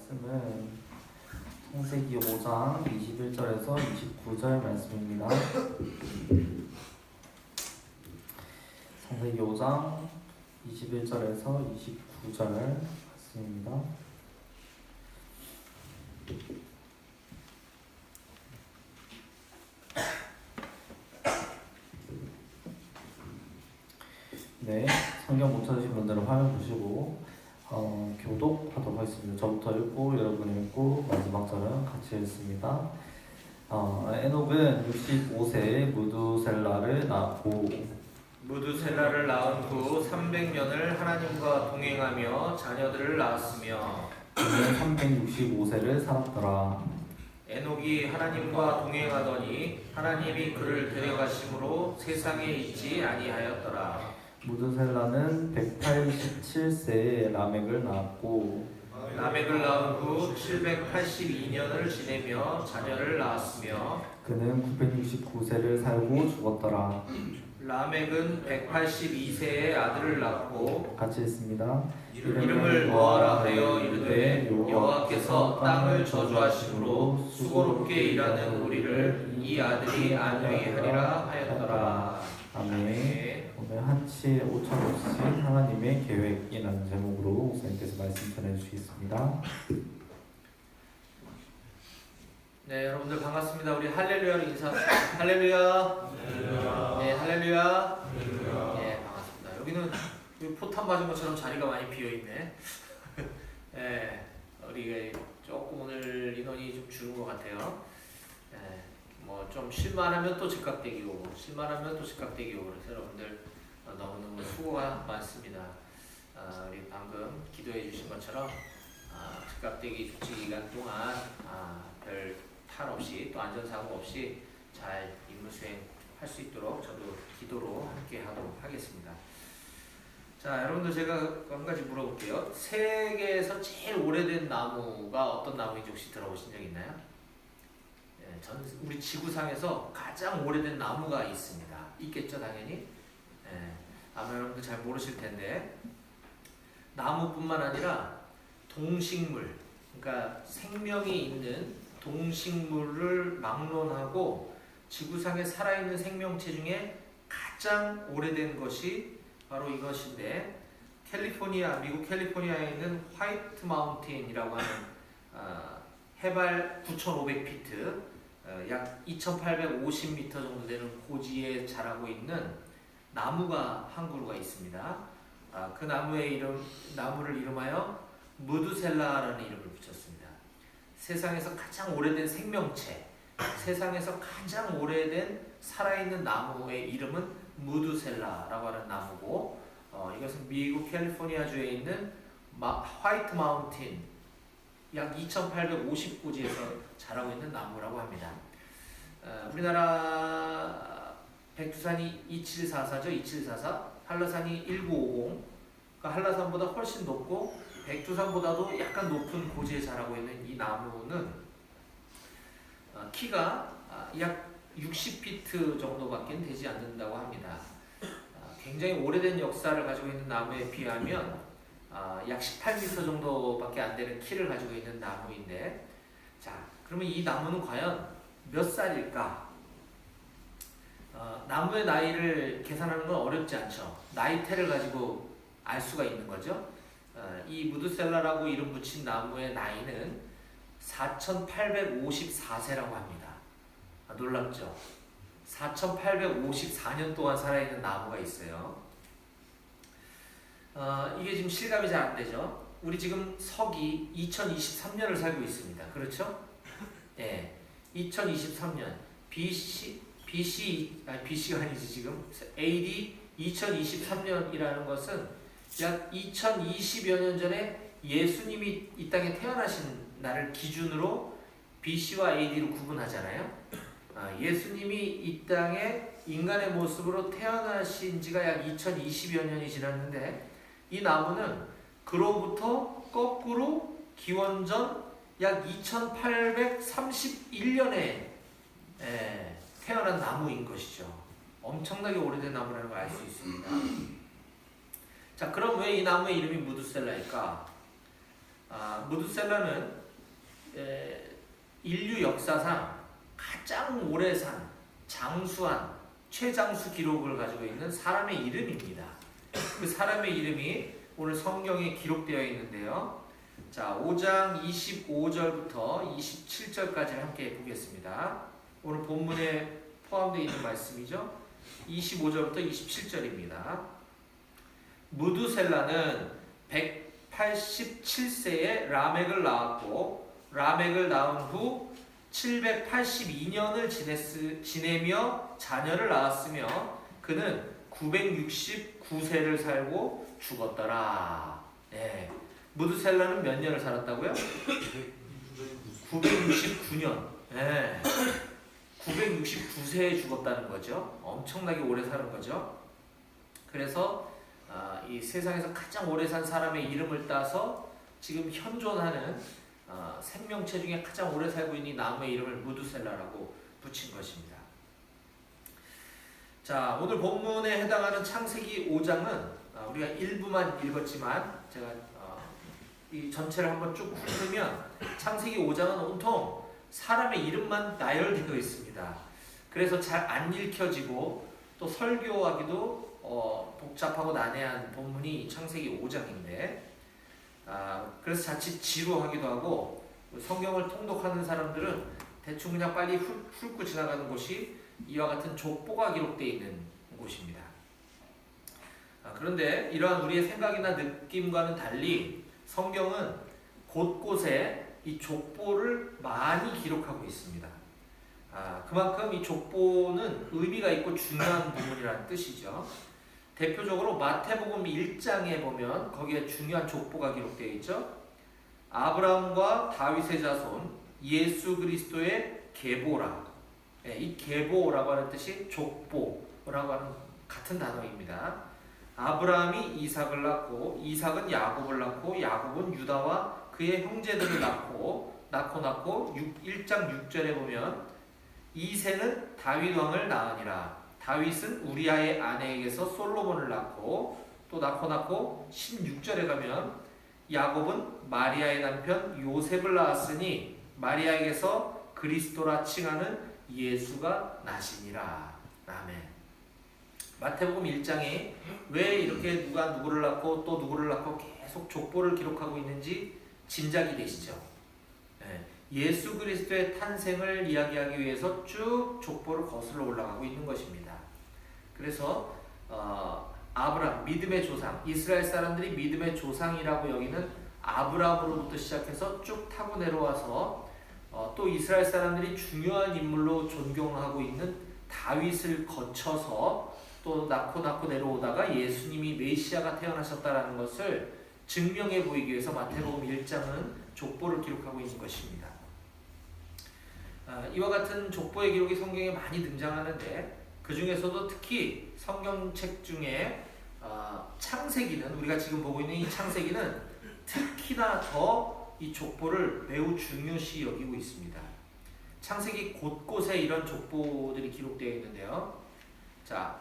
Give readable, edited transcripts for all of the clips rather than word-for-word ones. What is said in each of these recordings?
말씀은 창세기 5장 21절에서 29절 말씀입니다. 창세기 5장 21절에서 29절 말씀입니다. 네, 성경 못 찾으신 분들은 화면 보시고 교독하도록 하겠습니다. 저부터 읽고 여러분이 읽고 마지막 절은 같이 읽습니다. 에녹은 65세에 무두셀라를 낳고 무두셀라를 낳은 후 300년을 하나님과 동행하며 자녀들을 낳았으며 그는 365세를 살았더라. 에녹이 하나님과 동행하더니 하나님이 그를 데려가심으로 세상에 있지 아니하였더라. 무두셀라는 187세에 라멕을 낳았고 라멕을 낳은 후 782년을 지내며 자녀를 낳았으며 그는 969세를 살고 죽었더라. 라멕은 182세에 아들을 낳고 같이 읽습니다. 이름을 노아라 하여 이르되 여호와께서 땅을 저주하심으로 수고롭게 일하는 우리를 이 아들이 안녕히 하리라 하였더라. 아멘. 오늘 한치 5천원씩 하나님의 계획이라는 제목으로 목사님께서 말씀 전해주시겠습니다. 네, 여러분들 반갑습니다. 우리 할렐루야로 인사. 할렐루야. 네, 할렐루야. 네, 반갑습니다. 여기는 포탄 맞은 것처럼 자리가 많이 비어 있네. 네, 우리가 조금 오늘 인원이 좀 줄은 것 같아요. 네, 뭐 좀 쉴만하면 또 즉각대기 오고, 쉴만하면 또 즉각대기 오고, 그래서 여러분들 너무너무 수고가 많습니다. 우리 방금 기도해 주신 것처럼 즉각대기 조치 기간 동안 별 탈 없이 또 안전사고 없이 잘 임무 수행할 수 있도록 저도 기도로 함께 하도록 하겠습니다. 자, 여러분들 제가 한 가지 물어볼게요. 세계에서 제일 오래된 나무가 어떤 나무인지 혹시 들어보신 적 있나요? 네, 우리 지구상에서 가장 오래된 나무가 있습니다. 있겠죠, 당연히. 네, 아마 여러분들 잘 모르실 텐데 나무뿐만 아니라 동식물, 그러니까 생명이 있는 동식물을 막론하고 지구상에 살아있는 생명체 중에 가장 오래된 것이 바로 이것인데, 미국 캘리포니아에 있는 화이트 마운틴이라고 하는 해발 9,500피트, 약 2,850m 정도 되는 고지에 자라고 있는 나무가 한 그루가 있습니다. 그 나무를 이름하여 무두셀라라는 이름을 붙였습니다. 세상에서 가장 오래된 생명체, 세상에서 가장 오래된 살아있는 나무의 이름은 무두셀라라고 하는 나무고, 이것은 미국 캘리포니아주에 있는 화이트 마운틴 약 2,850고지에서 자라고 있는 나무라고 합니다. 우리나라 백두산이 2744죠. 2744, 한라산이 1950, 그러니까 한라산보다 훨씬 높고 백두산보다도 약간 높은 고지에 자라고 있는 이 나무는 키가 약 60피트 정도밖에 되지 않는다고 합니다. 굉장히 오래된 역사를 가지고 있는 나무에 비하면 약 18m 정도밖에 안 되는 키를 가지고 있는 나무인데, 자, 그러면 이 나무는 과연 몇 살일까? 나무의 나이를 계산하는 건 어렵지 않죠. 나이테를 가지고 알 수가 있는 거죠. 이 무두셀라라고 이름 붙인 나무의 나이는 4,854세라고 합니다. 놀랍죠? 4,854년 동안 살아있는 나무가 있어요. 이게 지금 실감이 잘 안 되죠? 우리 지금 서기 2023년을 살고 있습니다. 그렇죠? 네, 2023년 BC가 아니지 지금 AD 2023년이라는 것은 약 2020여 년 전에 예수님이 이 땅에 태어나신 날을 기준으로 BC와 AD로 구분하잖아요. 예수님이 이 땅에 인간의 모습으로 태어나신 지가 약 2020여 년이 지났는데, 이 나무는 그로부터 거꾸로 기원전 약 2831년에 태어난 나무인 것이죠. 엄청나게 오래된 나무라는 걸 알 수 있습니다. 자, 그럼 왜 이 나무의 이름이 무두셀라일까? 무드셀라는 인류 역사상 가장 오래 산 장수한 최장수 기록을 가지고 있는 사람의 이름입니다. 그 사람의 이름이 오늘 성경에 기록되어 있는데요. 자, 5장 25절부터 27절까지 함께 보겠습니다. 오늘 본문에 포함되어 있는 말씀이죠. 25절부터 27절입니다. 무드셀라는 187세에 라멕을 낳았고, 라멕을 낳은 후 782년을 지내며 자녀를 낳았으며, 그는 969세를 살고 죽었더라. 네. 무드셀라는 몇 년을 살았다고요? 969년. 네. 969세에 죽었다는 거죠. 엄청나게 오래 사는 거죠. 그래서 이 세상에서 가장 오래 산 사람의 이름을 따서 지금 현존하는 생명체 중에 가장 오래 살고 있는 이 나무의 이름을 무드셀라라고 붙인 것입니다. 자, 오늘 본문에 해당하는 창세기 5장은 우리가 일부만 읽었지만 제가 이 전체를 한번 쭉 훑으면 창세기 5장은 온통 사람의 이름만 나열되어 있습니다. 그래서 잘 안 읽혀지고 또 설교하기도 복잡하고 난해한 본문이 창세기 5장인데, 그래서 자칫 지루하기도 하고 성경을 통독하는 사람들은 대충 그냥 빨리 훑고 지나가는 곳이 이와 같은 족보가 기록되어 있는 곳입니다. 그런데 이러한 우리의 생각이나 느낌과는 달리 성경은 곳곳에 이 족보를 많이 기록하고 있습니다. 그만큼 이 족보는 의미가 있고 중요한 부분이라는 뜻이죠. 대표적으로 마태복음 1장에 보면 거기에 중요한 족보가 기록되어 있죠. 아브라함과 다윗의 자손 예수 그리스도의 계보라. 이 계보라고 하는 뜻이 족보라고 하는 같은 단어입니다. 아브라함이 이삭을 낳고, 이삭은 야곱을 낳고, 야곱은 유다와 그의 형제들을 낳고 1장 6절에 보면 이새는 다윗 왕을 낳으니라. 다윗은 우리아의 아내에게서 솔로몬을 낳고, 또 낳고 16절에 가면 야곱은 마리아의 남편 요셉을 낳았으니 마리아에게서 그리스도라 칭하는 예수가 나시니라. 아멘. 마태복음 1장에 왜 이렇게 누가 누구를 낳고 또 누구를 낳고 계속 족보를 기록하고 있는지 짐작이 되시죠? 예수 그리스도의 탄생을 이야기하기 위해서 쭉 족보를 거슬러 올라가고 있는 것입니다. 그래서 아브라함, 믿음의 조상, 이스라엘 사람들이 믿음의 조상이라고 여기는 아브라함으로부터 시작해서 쭉 타고 내려와서 또 이스라엘 사람들이 중요한 인물로 존경하고 있는 다윗을 거쳐서 또 낳고 내려오다가 예수님이 메시아가 태어나셨다는 것을 증명해 보이기 위해서 마태복음 1장은 족보를 기록하고 있는 것입니다. 이와 같은 족보의 기록이 성경에 많이 등장하는데, 그 중에서도 특히 성경책 중에 창세기는, 우리가 지금 보고 있는 이 창세기는 특히나 더 이 족보를 매우 중요시 여기고 있습니다. 창세기 곳곳에 이런 족보들이 기록되어 있는데요. 자,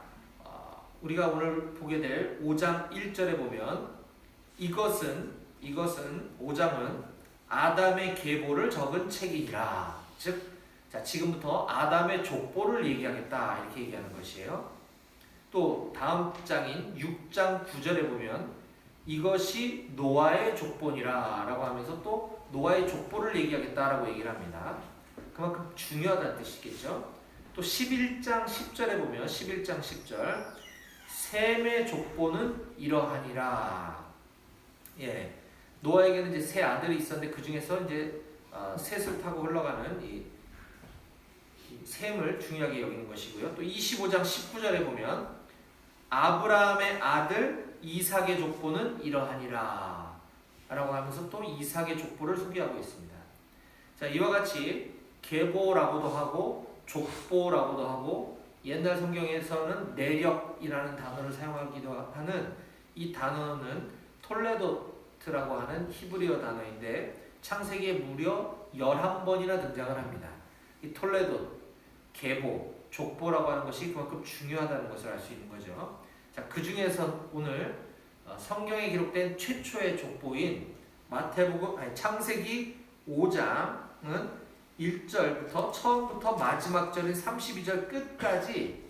우리가 오늘 보게 될 5장 1절에 보면 이것은 5장은 아담의 계보를 적은 책이니라. 즉, 자, 지금부터 아담의 족보를 얘기하겠다 이렇게 얘기하는 것이에요. 또 다음 장인 6장 9절에 보면 이것이 노아의 족보니라 라고 하면서 또 노아의 족보를 얘기하겠다라고 얘기를 합니다. 그만큼 중요하다는 뜻이겠죠. 또 11장 10절에 보면 11장 10절 셈의 족보는 이러하니라. 노아에게는 이제 세 아들이 있었는데 그 중에서 이제 셋을 타고 흘러가는 이 셈을 중요하게 여기는 것이고요. 또 25장 19절에 보면 아브라함의 아들 이삭의 족보는 이러하니라 라고 하면서 또 이삭의 족보를 소개하고 있습니다. 자, 이와 같이 계보라고도 하고 족보라고도 하고 옛날 성경에서는 내력이라는 단어를 사용하기도 하는 이 단어는 톨레도트라고 하는 히브리어 단어인데 창세기에 무려 11번이나 등장을 합니다. 이 톨레도, 계보, 족보라고 하는 것이 그만큼 중요하다는 것을 알 수 있는 거죠. 자, 그 중에서 오늘 성경에 기록된 최초의 족보인 창세기 5장은 1절부터 처음부터 마지막 절인 32절 끝까지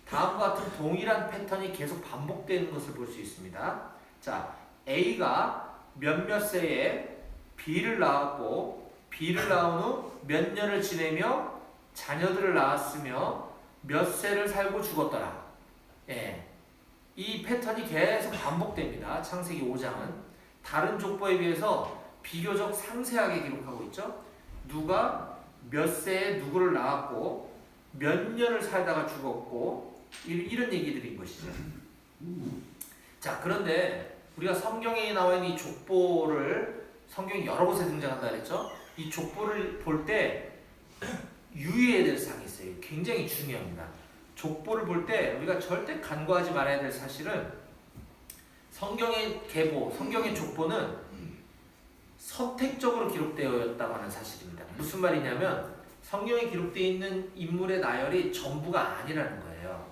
다음과 같은 동일한 패턴이 계속 반복되는 것을 볼 수 있습니다. 자, A가 몇몇 세에 B를 낳았고 B를 낳은 후 몇 년을 지내며 자녀들을 낳았으며 몇 세를 살고 죽었더라. 예. 이 패턴이 계속 반복됩니다. 창세기 5장은 다른 족보에 비해서 비교적 상세하게 기록하고 있죠. 누가 몇 세에 누구를 낳았고 몇 년을 살다가 죽었고 이런 얘기들인 것이죠. 자, 그런데 우리가 성경에 나와 있는 이 족보를 성경이 여러 곳에 등장한다 그랬죠. 이 족보를 볼 때 유의해야 될 사항이 있어요. 굉장히 중요합니다. 족보를 볼 때 우리가 절대 간과하지 말아야 될 사실은 성경의 계보, 성경의 족보는 선택적으로 기록되었다고 하는 사실입니다. 무슨 말이냐면 성경에 기록되어 있는 인물의 나열이 전부가 아니라는 거예요.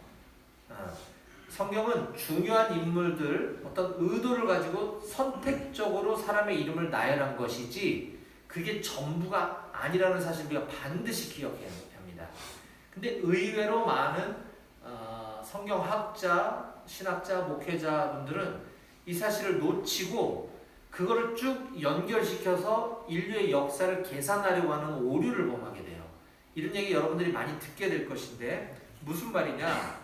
성경은 중요한 인물들, 어떤 의도를 가지고 선택적으로 사람의 이름을 나열한 것이지 그게 전부가 아니라는 사실을 우리가 반드시 기억해야 합니다. 근데 의외로 많은 성경학자, 신학자, 목회자분들은 이 사실을 놓치고 그거를 쭉 연결시켜서 인류의 역사를 계산하려고 하는 오류를 범하게 돼요. 이런 얘기 여러분들이 많이 듣게 될 것인데 무슨 말이냐?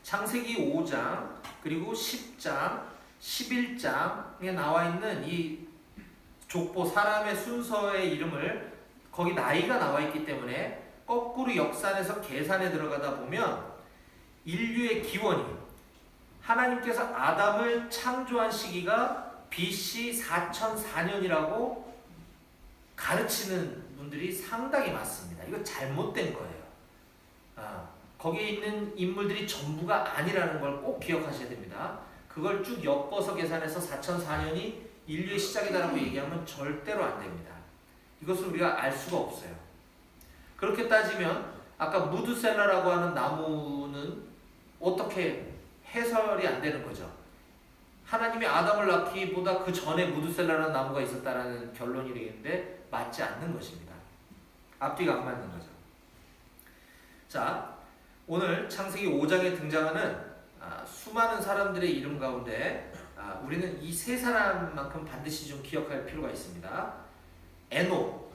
창세기 5장 그리고 10장, 11장에 나와 있는 이 족보 사람의 순서의 이름을 거기 나이가 나와 있기 때문에 거꾸로 역산해서 계산에 들어가다 보면 인류의 기원이 하나님께서 아담을 창조한 시기가 BC 4004년이라고 가르치는 분들이 상당히 많습니다. 이거 잘못된 거예요. 거기에 있는 인물들이 전부가 아니라는 걸 꼭 기억하셔야 됩니다. 그걸 쭉 엮어서 계산해서 4004년이 인류의 시작이다라고 얘기하면 절대로 안 됩니다. 이것을 우리가 알 수가 없어요. 그렇게 따지면 아까 무드셀라라고 하는 나무는 어떻게 해설이 안 되는 거죠. 하나님이 아담을 낳기보다 그 전에 무드셀라라는 나무가 있었다라는 결론이 되겠는데 맞지 않는 것입니다. 앞뒤가 안 맞는 거죠. 자, 오늘 창세기 5장에 등장하는 수많은 사람들의 이름 가운데 우리는 이 세 사람만큼 반드시 좀 기억할 필요가 있습니다. 에녹,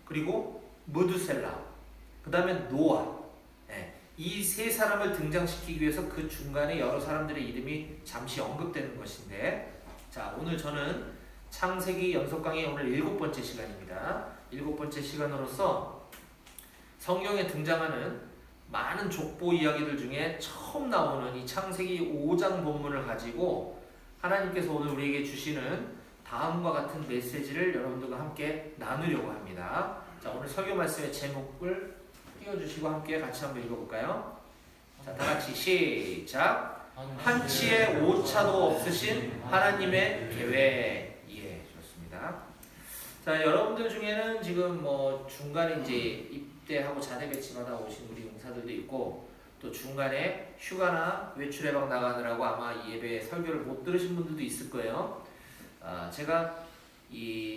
그리고 무드셀라, 그 다음에 노아. 이 세 사람을 등장시키기 위해서 그 중간에 여러 사람들의 이름이 잠시 언급되는 것인데, 자, 오늘 저는 창세기 연속 강의 오늘 7번째 시간입니다. 7번째 시간으로서 성경에 등장하는 많은 족보 이야기들 중에 처음 나오는 이 창세기 5장 본문을 가지고 하나님께서 오늘 우리에게 주시는 다음과 같은 메시지를 여러분들과 함께 나누려고 합니다. 자, 오늘 설교 말씀의 제목을 띄워주시고 함께 같이 한번 읽어볼까요? 자, 다 같이 시작. 한치의 오차도 없으신 하나님의 계획. 예, 좋습니다. 자, 여러분들 중에는 지금 뭐 중간에 이제 입대하고 자대 배치받아 오신 우리 용사들도 있고, 또 중간에 휴가나 외출해방 나가느라고 아마 이 예배 설교를 못 들으신 분들도 있을 거예요. 제가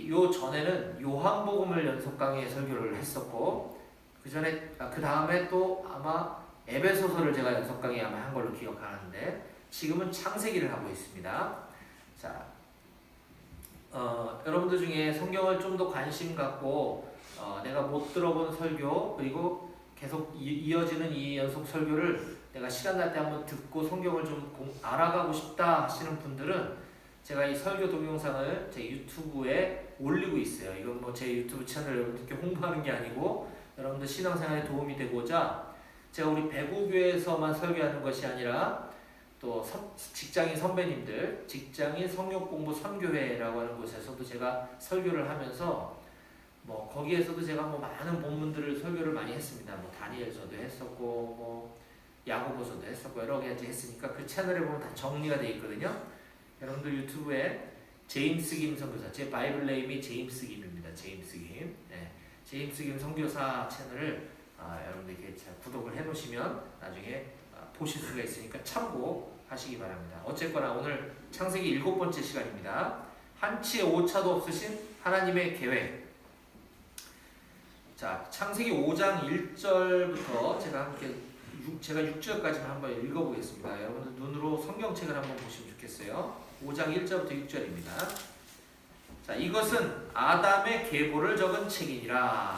요 전에는 요한복음을 연속 강의 설교를 했었고, 그 다음에 또 아마 에베소서를 제가 연속 강의 아마 한 걸로 기억하는데, 지금은 창세기를 하고 있습니다. 자, 여러분들 중에 성경을 좀 더 관심 갖고 내가 못 들어본 설교, 그리고 계속 이어지는 이 연속 설교를 내가 시간 날 때 한번 듣고 성경을 좀 알아가고 싶다 하시는 분들은 제가 이 설교 동영상을 제 유튜브에 올리고 있어요. 이건 뭐 제 유튜브 채널 여러분들께 홍보하는 게 아니고 여러분들 신앙생활에 도움이 되고자 제가 우리 배구교회에서만 설교하는 것이 아니라 또 직장인 선배님들, 직장인 성역공부 선교회라고 하는 곳에서도 제가 설교를 하면서 뭐 거기에서도 제가 뭐 많은 본문들을 설교를 많이 했습니다. 뭐 다니엘서도 했었고, 뭐 야고보서도 했었고 여러 가지 했으니까 그 채널에 보면 다 정리가 되어 있거든요. 여러분들 유튜브에 제임스 김 선교사, 제 바이블 네임이 제임스 김입니다. 제임스 김. 네. 제임스 김 선교사 채널을 여러분들 이렇게 구독을 해놓으시면 나중에 보실 수가 있으니까 참고하시기 바랍니다. 어쨌거나 오늘 창세기 7번째 시간입니다. 한치의 오차도 없으신 하나님의 계획. 자, 창세기 5장 1절부터 제가 6절까지만 한번 읽어보겠습니다. 여러분들 눈으로 성경책을 한번 보시면 좋겠어요. 5장 1절부터 6절입니다. 자, 이것은 아담의 계보를 적은 책이니라.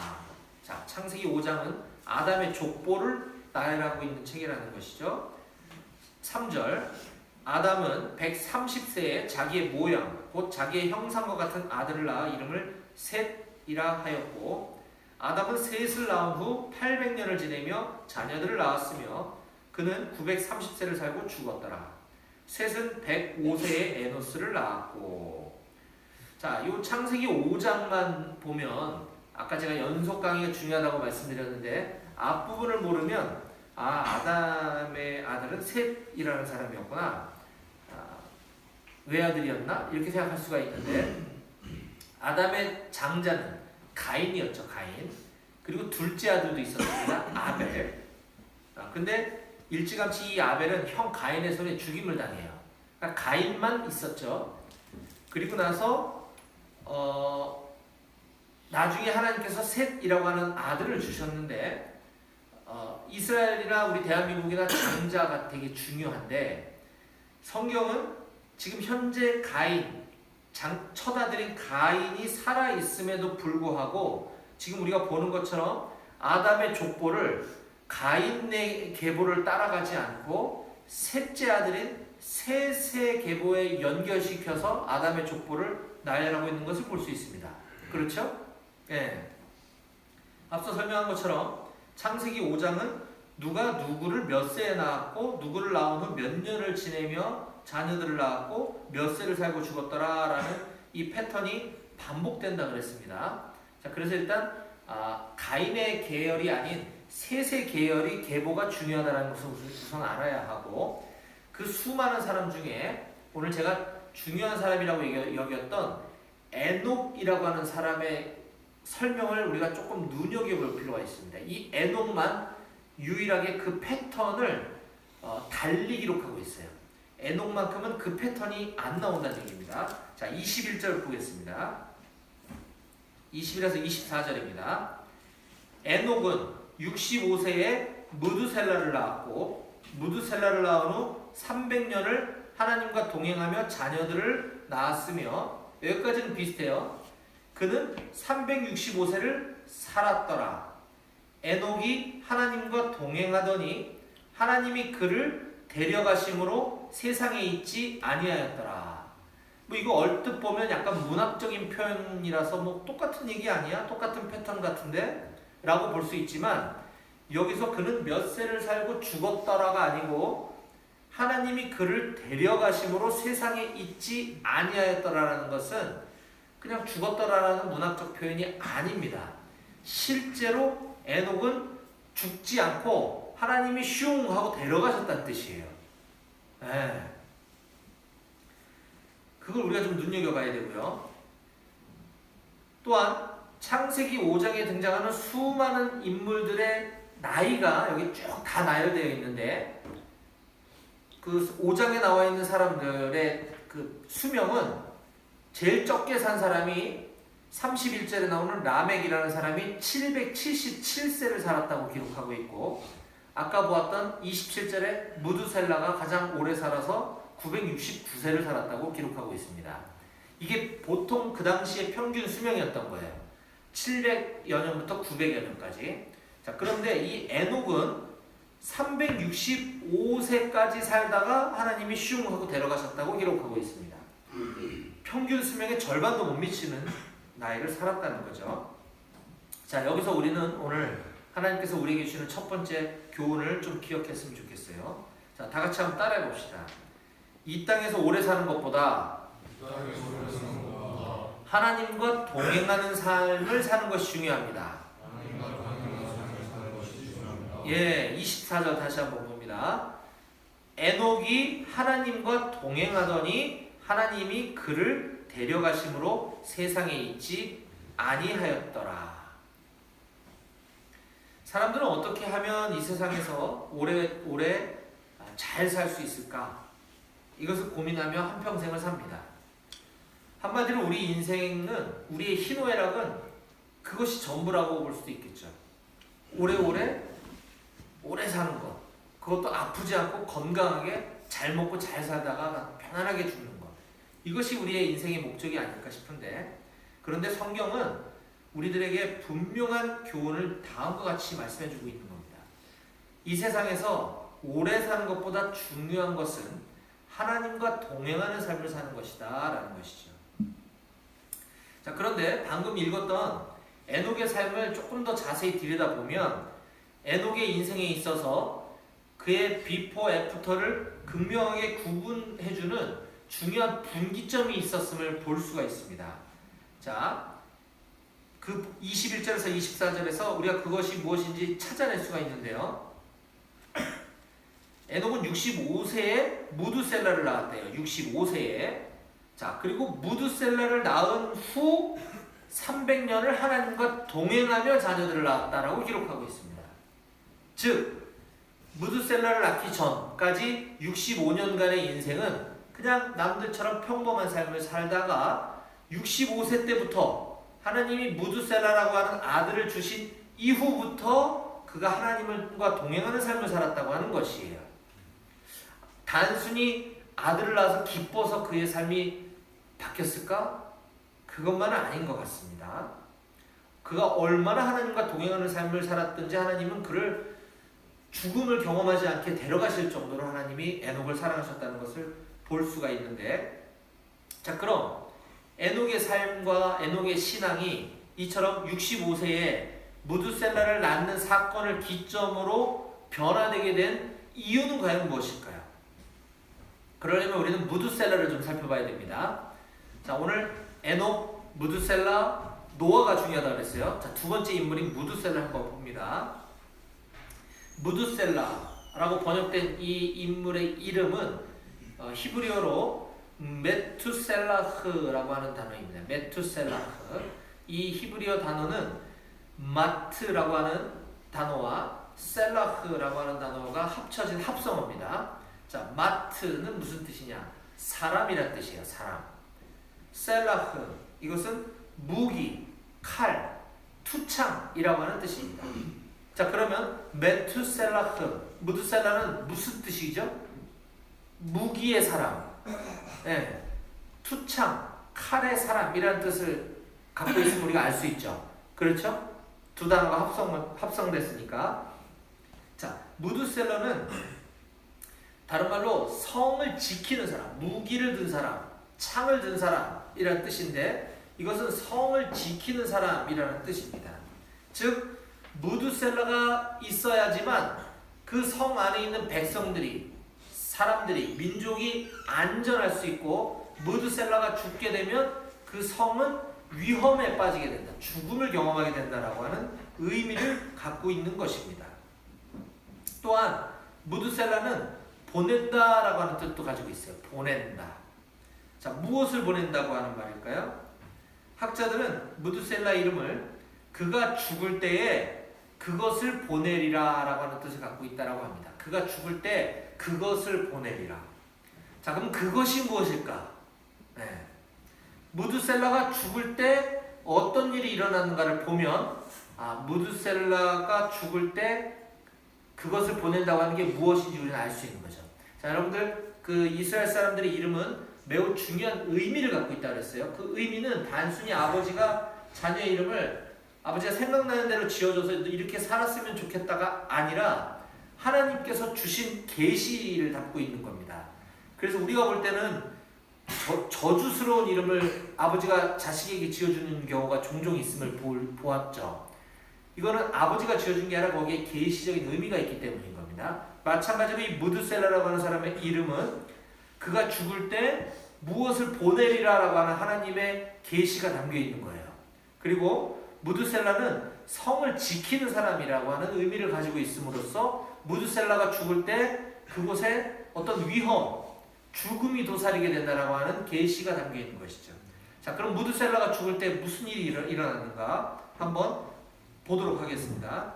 자, 창세기 5장은 아담의 족보를 나열하고 있는 책이라는 것이죠. 3절, 아담은 130세에 자기의 모양, 곧 자기의 형상과 같은 아들을 낳아 이름을 셋이라 하였고, 아담은 셋을 낳은 후 800년을 지내며 자녀들을 낳았으며 그는 930세를 살고 죽었더라. 셋은 105세에 에노스를 낳았고. 자, 이 창세기 5장만 보면 아까 제가 연속 강의가 중요하다고 말씀드렸는데 앞부분을 모르면 아담의 아들은 셋이라는 사람이었구나, 외아들이었나? 이렇게 생각할 수가 있는데 아담의 장자는 가인이었죠. 가인. 그리고 둘째 아들도 있었습니다. 아벨. 근데 일찌감치 이 아벨은 형 가인의 손에 죽임을 당해요. 그러니까 가인만 있었죠. 그리고 나서 나중에 하나님께서 셋이라고 하는 아들을 주셨는데 이스라엘이나 우리 대한민국이나 장자가 되게 중요한데 성경은 지금 현재 가인, 첫 아들인 가인이 살아있음에도 불구하고 지금 우리가 보는 것처럼 아담의 족보를 가인의 계보를 따라가지 않고 셋째 아들인 셋의 계보에 연결시켜서 아담의 족보를 나열하고 있는 것을 볼 수 있습니다. 그렇죠? 예. 앞서 설명한 것처럼 창세기 5장은 누가 누구를 몇 세에 낳았고 누구를 낳은 후 몇 년을 지내며 자녀들을 낳았고 몇 세를 살고 죽었더라라는 이 패턴이 반복된다 그랬습니다. 자, 그래서 일단 가인의 계열이 아닌 셋의 계열이 계보가 중요하다는 것을 우선 알아야 하고, 그 수많은 사람 중에 오늘 제가 중요한 사람이라고 여겼던 에녹이라고 하는 사람의 설명을 우리가 조금 눈여겨볼 필요가 있습니다. 이 에녹만 유일하게 그 패턴을 달리 기록하고 있어요. 에녹만큼은 그 패턴이 안 나온다는 얘기입니다. 자, 21절 보겠습니다. 21에서 24절입니다. 에녹은 65세에 무두셀라를 낳았고 무두셀라를 낳은 후 300년을 하나님과 동행하며 자녀들을 낳았으며, 여기까지는 비슷해요. 그는 365세를 살았더라. 에녹이 하나님과 동행하더니 하나님이 그를 데려가심으로 세상에 있지 아니하였더라. 뭐 이거 얼뜻 보면 약간 문학적인 표현이라서 뭐 똑같은 얘기 아니야? 똑같은 패턴 같은데? 라고 볼 수 있지만 여기서 그는 몇 세를 살고 죽었더라가 아니고 하나님이 그를 데려가심으로 세상에 있지 아니하였더라라는 것은 그냥 죽었더라라는 문학적 표현이 아닙니다. 실제로 에녹은 죽지 않고 하나님이 슝 하고 데려가셨다는 뜻이에요. 네. 그걸 우리가 좀 눈여겨봐야 되고요. 또한 창세기 5장에 등장하는 수많은 인물들의 나이가 여기 쭉 다 나열되어 있는데 그 5장에 나와 있는 사람들의 그 수명은 제일 적게 산 사람이 31절에 나오는 라멕이라는 사람이 777세를 살았다고 기록하고 있고, 아까 보았던 27절에 무두셀라가 가장 오래 살아서 969세를 살았다고 기록하고 있습니다. 이게 보통 그 당시의 평균 수명이었던 거예요. 700여 년부터 900여 년까지. 자, 그런데 이 에녹은 365세까지 살다가 하나님이 슝 하고 데려가셨다고 기록하고 있습니다. 평균 수명의 절반도 못 미치는 나이를 살았다는 거죠. 자, 여기서 우리는 오늘 하나님께서 우리에게 주시는 첫 번째 교훈을 좀 기억했으면 좋겠어요. 자, 다 같이 한번 따라해 봅시다. 이 땅에서 오래 사는 것보다 하나님과 동행하는 삶을 사는 것이 중요합니다. 예, 24절 다시 한번 봅니다. 에녹이 하나님과 동행하더니 하나님이 그를 데려가심으로 세상에 있지 아니하였더라. 사람들은 어떻게 하면 이 세상에서 오래 잘 살 수 있을까? 이것을 고민하며 한평생을 삽니다. 한마디로 우리 인생은, 우리의 희노애락은 그것이 전부라고 볼 수도 있겠죠. 오래 사는 것, 그것도 아프지 않고 건강하게 잘 먹고 잘 살다가 편안하게 죽는 것, 이것이 우리의 인생의 목적이 아닐까 싶은데, 그런데 성경은 우리들에게 분명한 교훈을 다음과 같이 말씀해주고 있는 겁니다. 이 세상에서 오래 사는 것보다 중요한 것은 하나님과 동행하는 삶을 사는 것이다 라는 것이죠. 자, 그런데 방금 읽었던 에녹의 삶을 조금 더 자세히 들여다보면 에녹의 인생에 있어서 그의 비포 애프터를 극명하게 구분해주는 중요한 분기점이 있었음을 볼 수가 있습니다. 자, 그 21절에서 24절에서 우리가 그것이 무엇인지 찾아낼 수가 있는데요. 에녹은 65세에 무두셀라를 낳았대요. 65세에. 자, 그리고 무두셀라를 낳은 후 300년을 하나님과 동행하며 자녀들을 낳았다라고 기록하고 있습니다. 즉, 무두셀라를 낳기 전까지 65년간의 인생은 그냥 남들처럼 평범한 삶을 살다가 65세 때부터 하나님이 무두셀라라고 하는 아들을 주신 이후부터 그가 하나님과 동행하는 삶을 살았다고 하는 것이에요. 단순히 아들을 낳아서 기뻐서 그의 삶이 바뀌었을까? 그것만은 아닌 것 같습니다. 그가 얼마나 하나님과 동행하는 삶을 살았든지 하나님은 그를 죽음을 경험하지 않게 데려가실 정도로 하나님이 에녹을 사랑하셨다는 것을 볼 수가 있는데, 자, 그럼 에녹의 삶과 에녹의 신앙이 이처럼 65세에 무두셀라를 낳는 사건을 기점으로 변화되게 된 이유는 과연 무엇일까요? 그러려면 우리는 무두셀라를 좀 살펴봐야 됩니다. 자, 오늘 에녹, 무두셀라, 노아가 중요하다고 그랬어요. 자, 두 번째 인물인 무두셀라 한번 봅니다. 무두셀라라고 번역된 이 인물의 이름은 히브리어로 메투셀라흐라고 하는 단어입니다. 메투셀라흐. 이 히브리어 단어는 마트라고 하는 단어와 셀라흐라고 하는 단어가 합쳐진 합성어입니다. 자, 마트는 무슨 뜻이냐? 사람이란 뜻이에요. 사람. 셀라흐, 이것은 무기, 칼, 투창이라고 하는 뜻입니다. 자, 그러면 메투셀라흐, 무두셀라는 무슨 뜻이죠? 무기의 사람, 네. 투창, 칼의 사람이라는 뜻을 갖고 있으면 우리가 알 수 있죠. 그렇죠? 두 단어가 합성됐으니까. 자, 무두셀라는 다른 말로 성을 지키는 사람, 무기를 든 사람, 창을 든 사람이라는 뜻인데, 이것은 성을 지키는 사람이라는 뜻입니다. 즉, 무두셀라가 있어야지만 그 성 안에 있는 백성들이, 사람들이, 민족이 안전할 수 있고, 무두셀라가 죽게 되면 그 성은 위험에 빠지게 된다, 죽음을 경험하게 된다라고 하는 의미를 갖고 있는 것입니다. 또한 무두셀라는 보낸다라고 하는 뜻도 가지고 있어요. 보낸다. 자, 무엇을 보낸다고 하는 말일까요? 학자들은 무두셀라 이름을 그가 죽을 때에 그것을 보내리라 라고 하는 뜻을 갖고 있다고 합니다. 그가 죽을 때 그것을 보내리라. 자, 그럼 그것이 무엇일까? 네. 무두셀라가 죽을 때 어떤 일이 일어났는가를 보면, 무두셀라가 죽을 때 그것을 보낸다고 하는 게 무엇인지 우리는 알 수 있는 거죠. 자, 여러분들, 그 이스라엘 사람들의 이름은 매우 중요한 의미를 갖고 있다고 그랬어요. 그 의미는 단순히 아버지가 자녀의 이름을 아버지가 생각나는 대로 지어줘서 이렇게 살았으면 좋겠다가 아니라 하나님께서 주신 계시를 담고 있는 겁니다. 그래서 우리가 볼 때는 저주스러운 이름을 아버지가 자식에게 지어주는 경우가 종종 있음을 보았죠. 이거는 아버지가 지어준 게 아니라 거기에 계시적인 의미가 있기 때문인 겁니다. 마찬가지로 이 무두셀라라고 하는 사람의 이름은 그가 죽을 때 무엇을 보내리라라고 하는 하나님의 계시가 담겨 있는 거예요. 그리고 무두셀라는 성을 지키는 사람이라고 하는 의미를 가지고 있음으로써 무두셀라가 죽을 때 그곳에 어떤 위험, 죽음이 도사리게 된다라고 하는 계시가 담겨 있는 것이죠. 자, 그럼 무두셀라가 죽을 때 무슨 일이 일어났는가 한번 보도록 하겠습니다.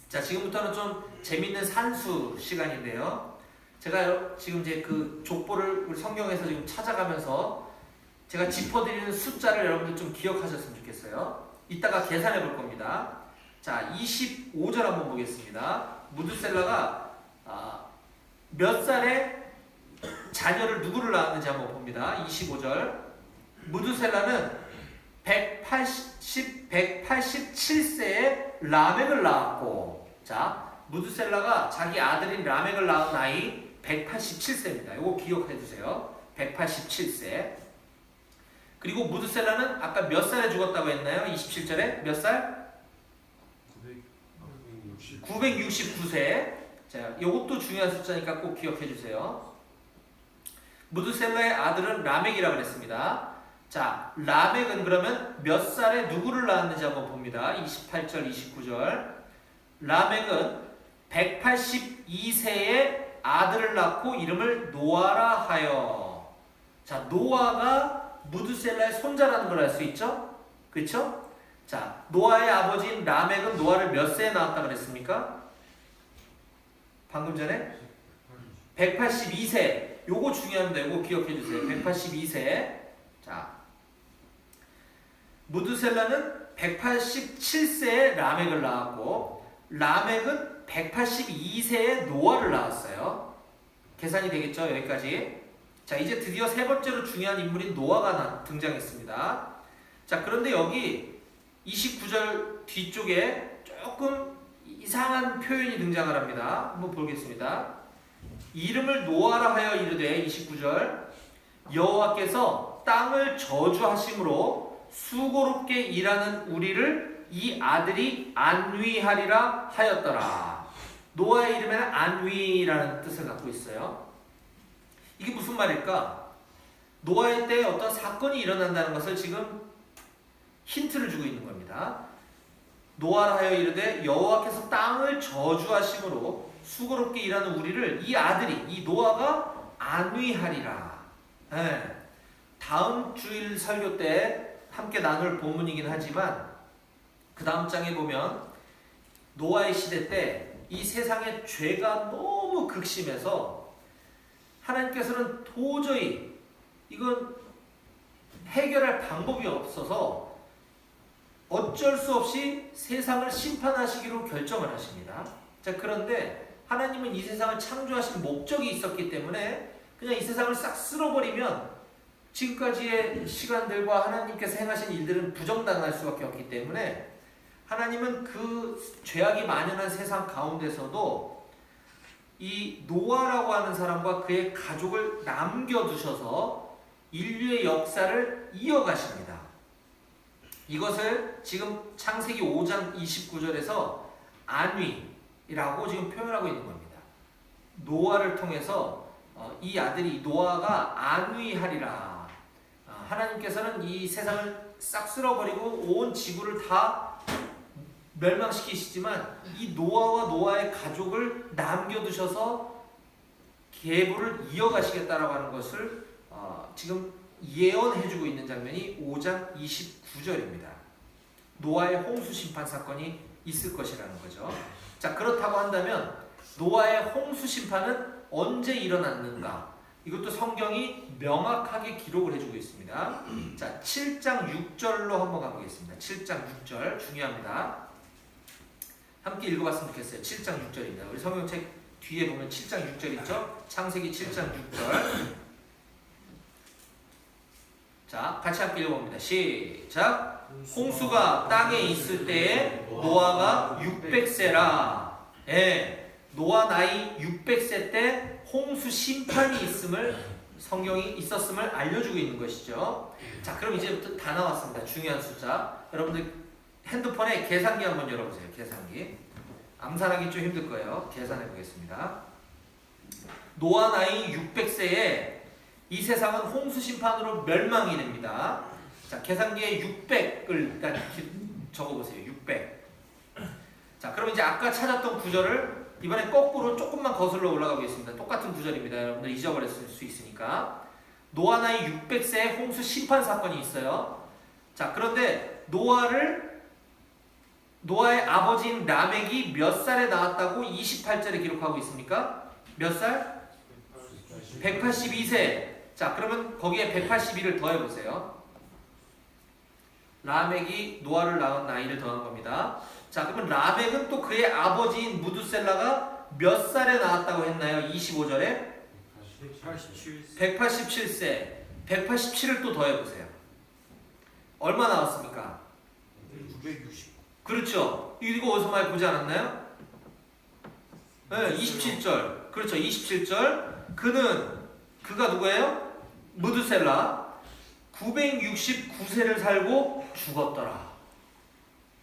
자, 지금부터는 좀 재밌는 산수 시간인데요. 제가 지금 이제 그 족보를 우리 성경에서 지금 찾아가면서 제가 짚어드리는 숫자를 여러분들 좀 기억하셨으면 좋겠어요. 이따가 계산해 볼 겁니다. 자, 25절 한번 보겠습니다. 무드셀라가 몇 살에 자녀를 누구를 낳았는지 한번 봅니다. 25절. 무드셀라는 187세에 라멕을 낳았고, 자, 무드셀라가 자기 아들인 라멕을 낳은 나이 187세입니다. 이거 기억해 두세요. 187세. 그리고 무드셀라는 아까 몇 살에 죽었다고 했나요? 27절에 몇 살? 969세. 자, 이것도 중요한 숫자니까 꼭 기억해 주세요. 무드셀라의 아들은 라멕이라고 그랬습니다. 자, 라멕은 그러면 몇 살에 누구를 낳았는지 한번 봅니다. 28절, 29절. 라멕은 182세에 아들을 낳고 이름을 노아라 하여. 자, 노아가 무드셀라의 손자라는 걸 알 수 있죠? 그렇죠? 자, 노아의 아버지인 라멕은 노아를 몇 세에 낳았다 그랬습니까? 방금 전에 182세. 요거 중요합니다. 요거 기억해 주세요. 182세. 자, 무드셀라는 187세에 라멕을 낳았고, 라멕은 182세에 노아를 낳았어요. 계산이 되겠죠? 여기까지. 자, 이제 드디어 세 번째로 중요한 인물인 노아가 등장했습니다. 자, 그런데 여기 29절 뒤쪽에 조금 이상한 표현이 등장을 합니다. 한번 보겠습니다. 이름을 노아라 하여 이르되 29절 여호와께서 땅을 저주하심으로 수고롭게 일하는 우리를 이 아들이 안위하리라 하였더라. 노아의 이름에는 안위라는 뜻을 갖고 있어요. 이게 무슨 말일까? 노아의 때에 어떤 사건이 일어난다는 것을 지금 힌트를 주고 있는 겁니다. 노아라 하여 이르되 여호와께서 땅을 저주하심으로 수고롭게 일하는 우리를 이 아들이, 이 노아가 안위하리라. 네. 다음 주일 설교 때 함께 나눌 본문이긴 하지만 그 다음 장에 보면 노아의 시대 때 이 세상의 죄가 너무 극심해서 하나님께서는 도저히 이건 해결할 방법이 없어서 어쩔 수 없이 세상을 심판하시기로 결정을 하십니다. 자, 그런데 하나님은 이 세상을 창조하신 목적이 있었기 때문에 그냥 이 세상을 싹 쓸어버리면 지금까지의 시간들과 하나님께서 행하신 일들은 부정당할 수밖에 없기 때문에 하나님은 그 죄악이 만연한 세상 가운데서도 이 노아라고 하는 사람과 그의 가족을 남겨두셔서 인류의 역사를 이어가십니다. 이것을 지금 창세기 5장 29절에서 안위라고 지금 표현하고 있는 겁니다. 노아를 통해서 이 아들이 노아가 안위하리라. 하나님께서는 이 세상을 싹 쓸어버리고 온 지구를 다 멸망시키시지만 이 노아와 노아의 가족을 남겨두셔서 계보를 이어가시겠다라고 하는 것을 지금 예언해주고 있는 장면이 5장 29절입니다. 노아의 홍수 심판 사건이 있을 것이라는 거죠. 자, 그렇다고 한다면 노아의 홍수 심판은 언제 일어났는가? 이것도 성경이 명확하게 기록을 해주고 있습니다. 자, 7장 6절로 한번 가보겠습니다. 7장 6절 중요합니다. 함께 읽어봤으면 좋겠어요. 7장 6절입니다. 우리 성경책 뒤에 보면 7장 6절 있죠? 창세기 7장 6절. 자, 같이 함께 읽어봅니다. 시작. 홍수가 땅에 있을 때에 노아가 600세라. 예, 노아 나이 600세 때 홍수 심판이 성경이 있었음을 알려주고 있는 것이죠. 자, 그럼 이제부터 다 나왔습니다. 중요한 숫자. 여러분들 핸드폰에 계산기 한번 열어보세요. 계산기. 암산하기 좀 힘들 거예요. 계산해 보겠습니다. 노아 나이 600세에 이 세상은 홍수 심판으로 멸망이 됩니다. 자, 계산기에 600을 일단 적어보세요. 600. 자, 그럼 이제 아까 찾았던 구절을 이번에 거꾸로 조금만 거슬러 올라가 보겠습니다. 똑같은 구절입니다. 여러분들 잊어버렸을 수 있으니까. 노아 나이 600세에 홍수 심판 사건이 있어요. 자, 그런데 노아의 아버지인 라멕이 몇 살에 낳았다고 28절에 기록하고 있습니까? 몇 살? 182세. 자, 그러면 거기에 182를 더해보세요. 라멕이 노아를 낳은 나이를 더한 겁니다. 자, 그러면 라멕은 또 그의 아버지인 무두셀라가 몇 살에 낳았다고 했나요? 25절에 187세. 187을 또 더해보세요. 얼마 나왔습니까? 960. 그렇죠. 이거 어디서 많이 보지 않았나요? 네, 27절. 그렇죠. 27절. 그가 누구예요? 무두셀라. 969세를 살고 죽었더라.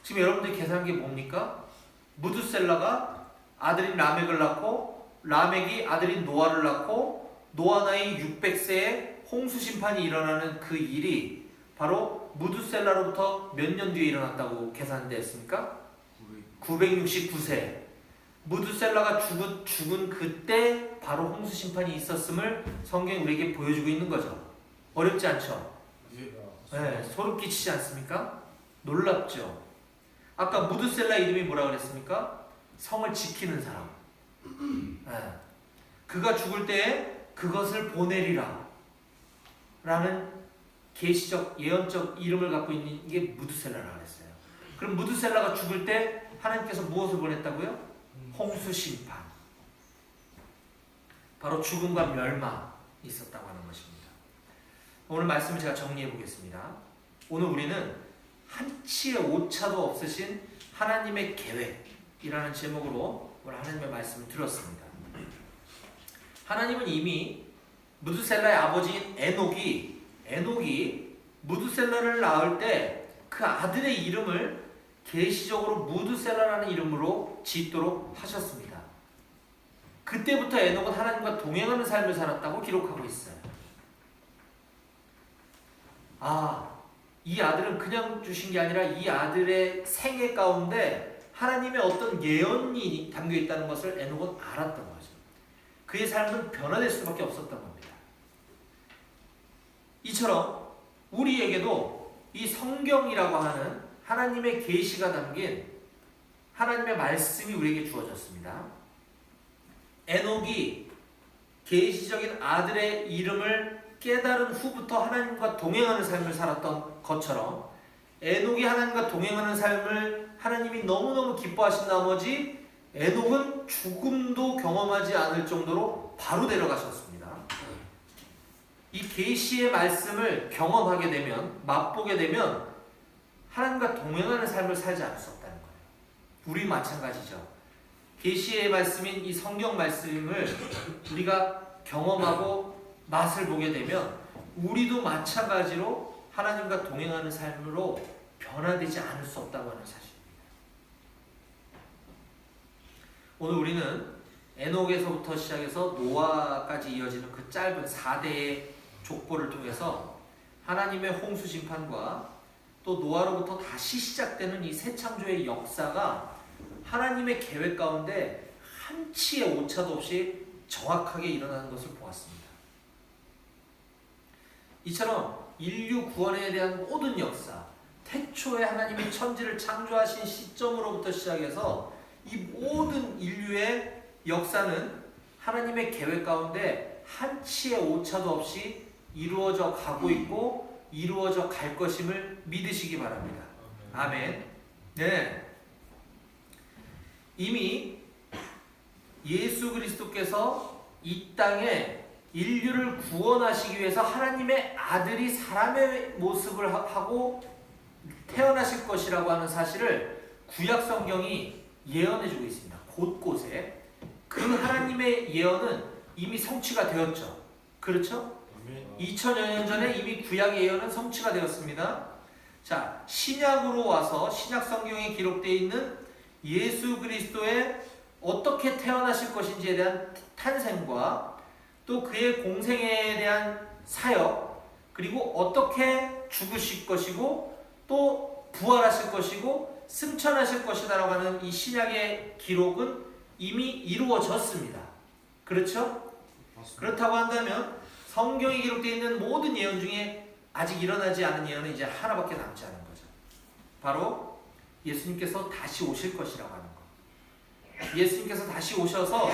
지금 여러분들이 계산한 게 뭡니까? 무두셀라가 아들인 라멕을 낳고, 라멕이 아들인 노아를 낳고, 노아 나이 600세에 홍수 심판이 일어나는 그 일이 바로 무두셀라로부터 몇 년 뒤에 일어났다고 계산됐습니까? 969세. 무두셀라가 죽은 그때 바로 홍수 심판이 있었음을 성경이 우리에게 보여주고 있는 거죠. 어렵지 않죠? 네, 소름 끼치지 않습니까? 놀랍죠? 아까 무두셀라 이름이 뭐라 그랬습니까? 성을 지키는 사람. 네. 그가 죽을 때에 그것을 보내리라 라는 계시적 예언적 이름을 갖고 있는 게 무두셀라라고 했어요. 그럼 무두셀라가 죽을 때 하나님께서 무엇을 보냈다고요? 홍수 심판. 바로 죽음과 멸망이 있었다고 하는 것입니다. 오늘 말씀을 제가 정리해 보겠습니다. 오늘 우리는 한치의 오차도 없으신 하나님의 계획이라는 제목으로 오늘 하나님의 말씀을 들었습니다. 하나님은 이미 무두셀라의 아버지인 에녹이 무두셀라를 낳을 때 그 아들의 이름을 계시적으로 무두셀라라는 이름으로 짓도록 하셨습니다. 그때부터 에녹은 하나님과 동행하는 삶을 살았다고 기록하고 있어요. 이 아들은 그냥 주신 게 아니라 이 아들의 생애 가운데 하나님의 어떤 예언이 담겨 있다는 것을 에녹은 알았던 거죠. 그의 삶은 변화될 수밖에 없었던 겁니다. 이처럼 우리에게도 이 성경이라고 하는 하나님의 계시가 담긴 하나님의 말씀이 우리에게 주어졌습니다. 에녹이 계시적인 아들의 이름을 깨달은 후부터 하나님과 동행하는 삶을 살았던 것처럼 에녹이 하나님과 동행하는 삶을 하나님이 너무너무 기뻐하신 나머지 에녹은 죽음도 경험하지 않을 정도로 바로 데려가셨습니다. 이 계시의 말씀을 경험하게 되면, 맛보게 되면 하나님과 동행하는 삶을 살지 않을 수 없다는 거예요. 우리 마찬가지죠. 계시의 말씀인 이 성경 말씀을 우리가 경험하고 맛을 보게 되면 우리도 마찬가지로 하나님과 동행하는 삶으로 변화되지 않을 수 없다고 하는 사실입니다. 오늘 우리는 에녹에서부터 시작해서 노아까지 이어지는 그 짧은 4대의 족보를 통해서 하나님의 홍수 심판과 또 노아로부터 다시 시작되는 이 새 창조의 역사가 하나님의 계획 가운데 한치의 오차도 없이 정확하게 일어나는 것을 보았습니다. 이처럼 인류 구원에 대한 모든 역사, 태초에 하나님이 천지를 창조하신 시점으로부터 시작해서 이 모든 인류의 역사는 하나님의 계획 가운데 한치의 오차도 없이 이루어져 가고 있고 이루어져 갈 것임을 믿으시기 바랍니다. 아멘. 네. 이미 예수 그리스도께서 이 땅에 인류를 구원하시기 위해서 하나님의 아들이 사람의 모습을 하고 태어나실 것이라고 하는 사실을 구약 성경이 예언해주고 있습니다. 곳곳에. 그 하나님의 예언은 이미 성취가 되었죠. 그렇죠? 2000여 년 전에 이미 구약의 예언은 성취가 되었습니다. 자, 신약으로 와서 신약 성경에 기록되어 있는 예수 그리스도의 어떻게 태어나실 것인지에 대한 탄생과 또 그의 공생애에 대한 사역, 그리고 어떻게 죽으실 것이고 또 부활하실 것이고 승천하실 것이다라고 하는 이 신약의 기록은 이미 이루어졌습니다. 그렇죠? 맞습니다. 그렇다고 한다면 성경에 기록되어 있는 모든 예언 중에 아직 일어나지 않은 예언은 이제 하나밖에 남지 않은 거죠. 바로 예수님께서 다시 오실 것이라고 하는 것. 예수님께서 다시 오셔서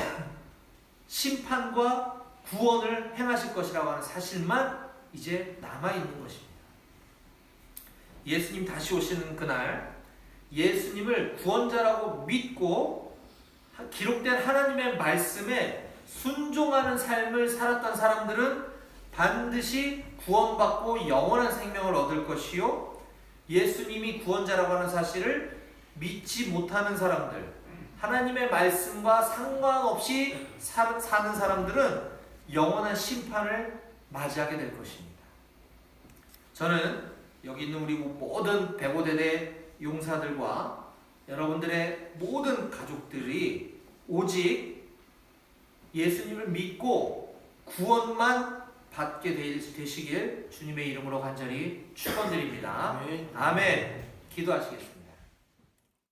심판과 구원을 행하실 것이라고 하는 사실만 이제 남아있는 것입니다. 예수님 다시 오시는 그날 예수님을 구원자라고 믿고 기록된 하나님의 말씀에 순종하는 삶을 살았던 사람들은 반드시 구원받고 영원한 생명을 얻을 것이요, 예수님이 구원자라고 하는 사실을 믿지 못하는 사람들, 하나님의 말씀과 상관없이 사는 사람들은 영원한 심판을 맞이하게 될 것입니다. 저는 여기 있는 우리 모든 105대대 용사들과 여러분들의 모든 가족들이 오직 예수님을 믿고 구원만 받게 되시길 주님의 이름으로 간절히 축원드립니다. 아멘. 기도하시겠습니다.